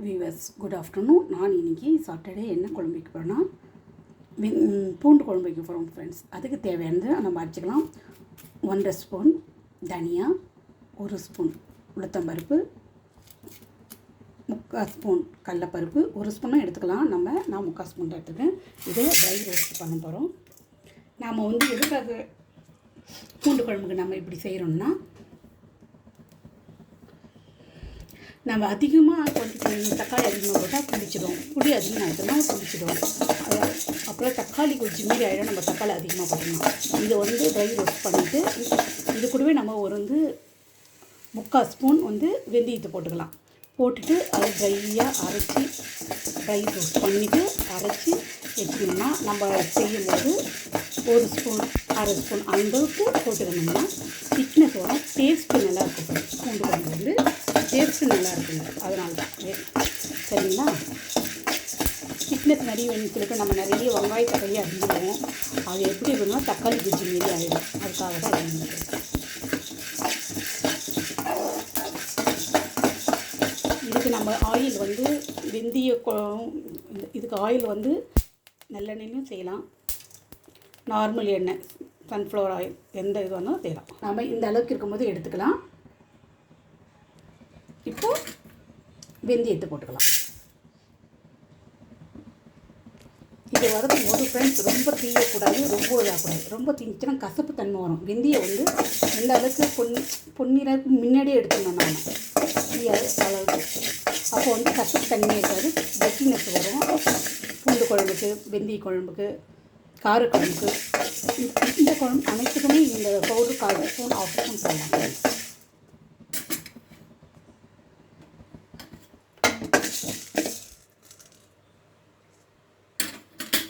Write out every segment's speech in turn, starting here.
Viewers good afternoon. நான் இன்றைக்கி Saturday என்ன குழம்பு வைக்க போகிறேன்னா பூண்டு குழம்பு வைக்க போகிறோம் ஃப்ரெண்ட்ஸ். அதுக்கு தேவையானது நம்ம அரைச்சிக்கலாம். 1.5 ஸ்பூன் தனியா, 1 ஸ்பூன் உளுத்தம்பருப்பு, 3/4 ஸ்பூன் கடலப்பருப்பு, 1 ஸ்பூனும் எடுத்துக்கலாம். நான் 3/4 ஸ்பூன் தான் எடுத்துக்கேன். இதை ட்ரை ரோஸ்ட் பண்ண போகிறோம். நாம் எதுக்காக பூண்டு குழம்புக்கு நம்ம இப்படி செய்கிறோம்னா, நம்ம அதிகமாக தக்காளி அதிகமாக போட்டால் புளிச்சிடும், புளி அதிகமாக ஆகிடுதுன்னா புளிச்சிடும். அப்புறம் தக்காளி கொஞ்சம் மீறி ஆகிடும், நம்ம தக்காளி அதிகமாக போட்டோம்னா. இதை ட்ரை ரோஸ்ட் பண்ணிவிட்டு இது கூடவே நம்ம 3/4 ஸ்பூன் வெந்தயத்தை போட்டுக்கலாம். போட்டுட்டு அதை ட்ரையாக அரைச்சி ட்ரை ரோஸ்ட் பண்ணிவிட்டு அரைச்சி வச்சுக்கணும்னா, நம்ம செய்யும்போது 1 ஸ்பூன் 1/2 ஸ்பூன் அந்தளவுக்கு போட்டுக்கணும்னா திக்னஸோட டேஸ்ட்டு நல்லாயிருக்கும். பூண்டு குழம்பு டேஸ்ட்டு நல்லா இருக்குங்க, அதனால தான். சரிங்களா? திக்னஸ் நிறைய வேணும்னு சொல்லிட்டு நம்ம நிறைய வெங்காய தக்காளியாக அரிஞ்சிடுவோம். அது எப்படி இருக்குன்னா தக்காளி குச்சி மாரி ஆகிடும். அதுக்காக தான் இதுக்கு நம்ம ஆயில் இதுக்கு ஆயில் நல்லெண்ணெயும் செய்யலாம், நார்மல் எண்ணெய் சன்ஃப்ளவர் ஆயில் எந்த இது வேணாலும் செய்யலாம். நம்ம இந்த அளவுக்கு இருக்கும்போது எடுத்துக்கலாம். இப்போது வெந்தயத்தை போட்டுக்கலாம். இது வதக்கும் போது ஃப்ரெண்ட்ஸ் ரொம்ப தீயக்கூடாது, ரொம்ப இதாகக்கூடாது. ரொம்ப தீஞ்சிச்சுன்னா கசப்பு தன்மை வரும். வெந்தயம் எந்த அளவுக்கு பொன்னிறக்கு முன்னாடியே எடுத்துடணும் நாம் அளவுக்கு. அப்போ கசப்பு தன்மை இருக்காது, கெட்டினஸ் வரும். பூண்டு குழம்புக்கு, வெந்தய குழம்புக்கு, காரக்குழம்புக்கு, இந்த குழம்பு அனைத்துக்குமே இந்த பவுடர் 1/4 ஸ்பூன் 1/2 ஸ்பூன் போடலாம்.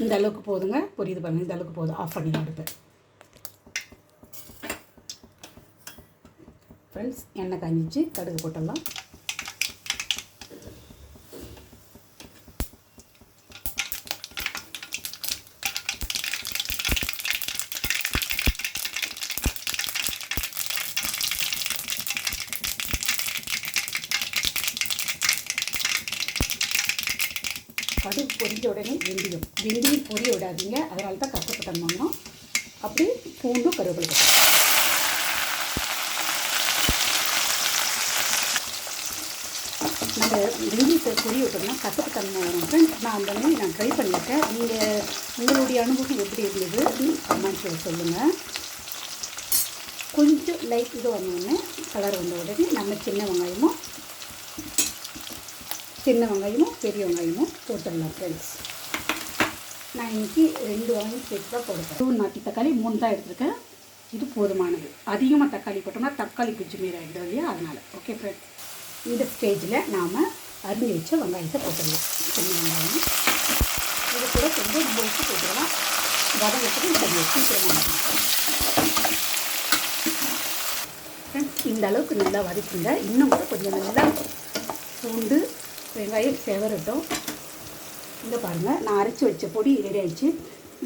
இந்த அளவுக்கு போதுங்க, புரியுது பாருங்கள். இந்த அளவுக்கு போதும், ஆஃப் பண்ணி எடுப்பேன் ஃப்ரெண்ட்ஸ். எண்ணெய் காஞ்சிச்சு, கடுகு போட்டுடலாம். கடுகு பொரிஞ்ச உடனே வெந்தயம் பொரிய விடாதீங்க, அதனால தான் கஷ்டப்பட்டு பண்ணணும். அப்படி பூண்டும் கருவேப்பிலை நம்ம வெந்தயத்தை பொரிய விட்டோம்னா கசப்பு தன்மை வரும் ஃப்ரெண்ட்ஸ். நான் ட்ரை பண்ணியிருக்கேன். நீங்கள் உங்களுடைய அனுபவம் எப்படி இருந்தது கமெண்ட்ஸில் சொல்லுங்கள். கொஞ்சம் லைட் இது வந்தோடனே கலர் வந்த உடனே நம்ம சின்ன வெங்காயமும் பெரிய வெங்காயமும் போட்டுடலாம் ஃப்ரெண்ட்ஸ். நான் இன்றைக்கி 2 வெங்காயம் சேர்த்து தான் போடுறேன். 2 நாட்டு தக்காளி 3 தான் எடுத்துருக்கேன். இது போதுமானது. அதிகமாக தக்காளி போட்டோம்னா தக்காளி குச்சி மீறி ஆகிடும் இல்லையா, அதனால். ஓகே ஃப்ரெண்ட்ஸ், இந்த ஸ்டேஜில் நாம் அரிஞ்சு வச்ச வெங்காயத்தை போட்டுடலாம். சின்ன வெங்காயம் இது கூட கொஞ்சம் ரொம்ப வச்சு போட்டுடலாம். வதங்கத்துக்கு சரி வச்சு சீக்கிரமாக ஃப்ரெண்ட்ஸ். இந்த அளவுக்கு நல்லா வதக்குங்க. இன்னும் கூட கொஞ்சம் நல்லா பூண்டு வெங்காயம் செவரட்டும். இங்கே பாருங்கள், நான் அரைச்சி வச்ச பொடி ரெடி ஆகிடுச்சு.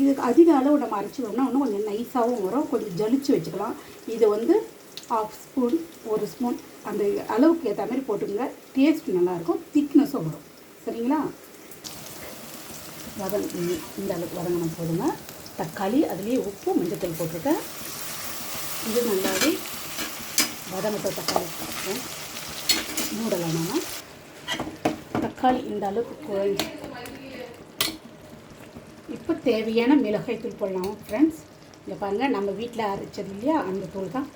இதுக்கு அதிக அளவு நம்ம அரைச்சிட்டோம்னா இன்னும் கொஞ்சம் நைஸாகவும் வரும், கொஞ்சம் ஜலிச்சு வச்சுக்கலாம். இது 1/2 ஸ்பூன் 1 ஸ்பூன் அந்த அளவுக்கு ஏற்ற மாதிரி போட்டுக்கோங்க. டேஸ்ட் நல்லாயிருக்கும், திக்னஸும் வரும். சரிங்களா? இந்த அளவுக்கு வதங்கணும் போதுங்க. தக்காளி அதுலேயே உப்பு மஞ்சத்தூள் போட்டிருக்கேன். இது நல்லாவே வதங்கத்தை தக்காளி மூடலாம். நம்ம தக்காளி இந்த அளவுக்கு இப்போ தேவையான மிளகாய் தூள் போடலாம் ஃப்ரெண்ட்ஸ். இங்கே பாருங்கள், நம்ம வீட்டில் அரைச்சது இல்லையா, அந்த தூள் தான்.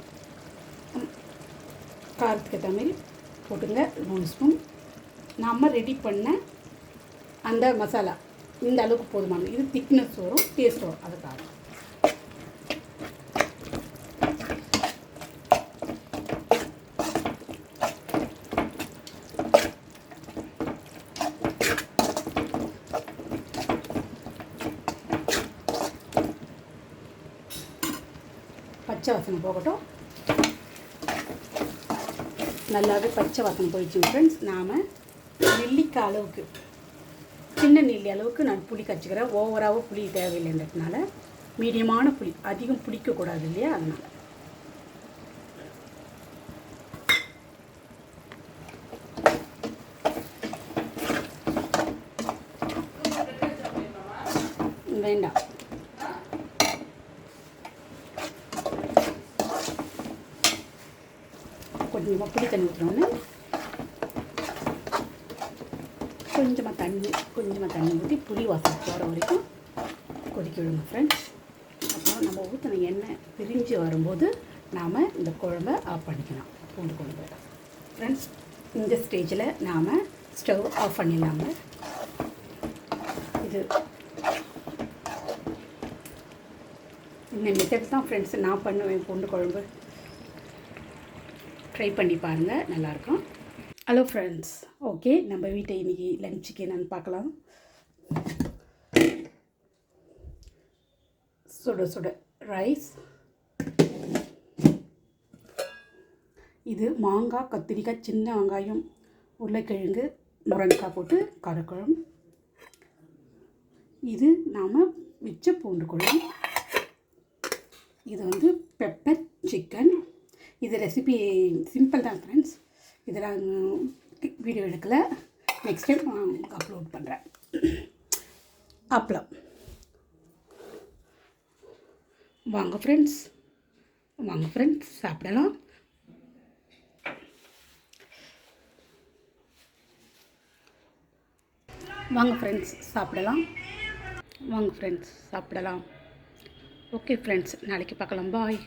காரத்துக்கு ஏற்ற மாதிரி போட்டுங்க. 3 ஸ்பூன் நம்ம ரெடி பண்ண அந்த மசாலா இந்த அளவுக்கு போதுமானது. இது திக்னஸ் வரும், டேஸ்ட் வரும், அதுக்காக. பச்சை வாசனை போகட்டும். நல்லாவே பச்சை வாசனை போயிடுச்சு ஃப்ரெண்ட்ஸ். நாம் நெல்லிக்காய் அளவுக்கு, சின்ன நெல்லி அளவுக்கு நான் புளி கரைச்சிக்கிறேன். ஓவராகவும் புளி தேவையில்லைன்றதுனால மீடியமான புளி, அதிகம் புளிக்கக்கூடாது இல்லையா, அதனால். வேண்டாம். கொஞ்சமாக புளி தண்ணி ஊற்றுறோன்னு கொஞ்சமாக தண்ணி ஊற்றி புளி வாசனை போகிற வரைக்கும் கொதிக்க விடுங்க ஃப்ரெண்ட்ஸ். அப்புறம் நம்ம ஊற்றின எண்ணெய் பிரிஞ்சு வரும்போது நாம் இந்த குழம்பை ஆஃப் பண்ணிக்கலாம். பூண்டு குழம்பு ஃப்ரெண்ட்ஸ். இந்த ஸ்டேஜில் நாம் ஸ்டவ் ஆஃப் பண்ணிடலாங்க. இது இந்த மெத்தட் தான் ஃப்ரெண்ட்ஸ் நான் பண்ணுவேன் பூண்டு குழம்பு. ட்ரை பண்ணி பாருங்கள், நல்லாயிருக்கும். ஹலோ ஃப்ரெண்ட்ஸ், ஓகே, நம்ம வீட்டை இன்றைக்கி லஞ்சுக்கு என்னென்னு பார்க்கலாம். சுட சுட ரைஸ், இது மாங்காய், கத்திரிக்காய், சின்ன வெங்காயம், உருளைக்கிழங்கு, முருங்கைக்காய் போட்டு காரக்குழம்பு. இது நாம் வச்ச பூண்டு குழம்பு. இது வந்து பெப்பர் சிக்கன். இது ரெசிபி சிம்பிள் தான் ஃப்ரெண்ட்ஸ். இதெல்லாம் வீடியோ எடுக்கலை, நெக்ஸ்ட் டைம் அப்லோட் பண்ணுறேன். அப்பளம். வாங்க ஃப்ரெண்ட்ஸ் சாப்பிடலாம். வாங்க ஃப்ரெண்ட்ஸ் சாப்பிடலாம். ஓகே ஃப்ரெண்ட்ஸ், நாளைக்கு பார்க்கலாம். பாய்.